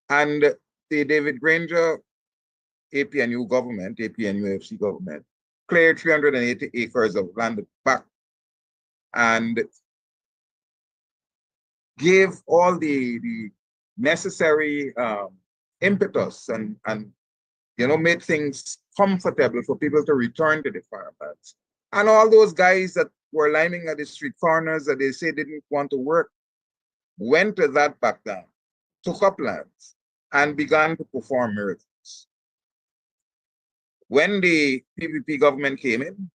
And the David Granger APNU government, APNUFC government, cleared 380 acres of land back and gave all the necessary impetus and you know, made things comfortable for people to return to the farmlands. And all those guys that were lining at the street corners that they say didn't want to work went to that back down, took up lands, and began to perform miracles. When the PPP government came in,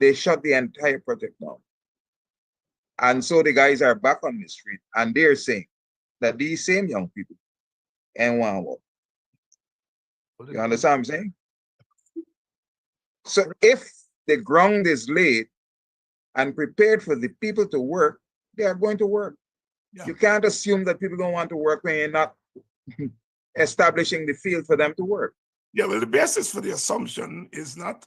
they shut the entire project down. And so the guys are back on the street and they're saying that these same young people ain't want to work. You understand what I'm saying? So if the ground is laid and prepared for the people to work, they are going to work. Yeah. You can't assume that people don't want to work when you're not establishing the field for them to work.
Yeah, well, the basis for the assumption is not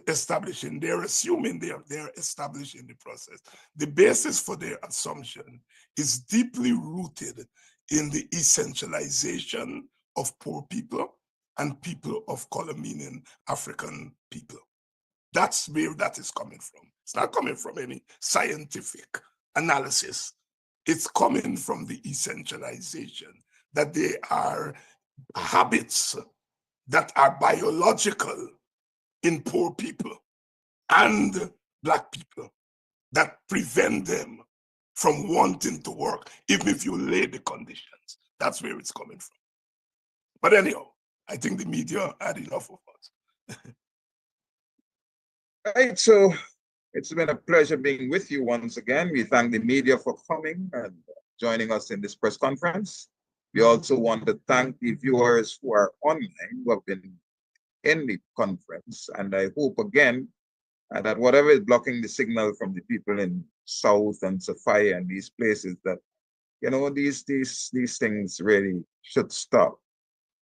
establishing, they're assuming they're establishing the process. The basis for their assumption is deeply rooted in the essentialization of poor people and people of color, meaning African people. That's where that is coming from. It's not coming from any scientific analysis. It's coming from the essentialization that they are habits that are biological in poor people and Black people that prevent them from wanting to work, even if you lay the conditions. That's where it's coming from. But anyhow, I think the media had enough of us.
Right, so it's been a pleasure being with you once again. We thank the media for coming and joining us in this press conference. We also want to thank the viewers who are online, who have been in the conference. And I hope again that whatever is blocking the signal from the people in South and Sophia and these places, that, you know, these things really should stop.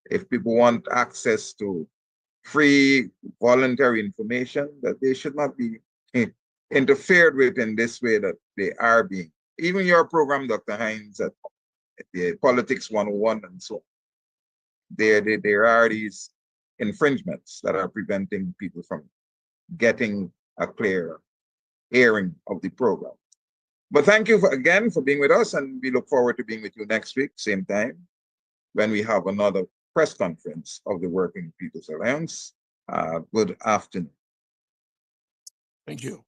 If people want access to free voluntary information, that they should not be interfered with in this way that they are being. Even your program, Dr. Hines, at the Politics 101 and so on, there are these infringements that are preventing people from getting a clear airing of the program. But thank you again for being with us, and we look forward to being with you next week, same time, when we have another press conference of the Working People's Alliance. Good afternoon.
Thank you.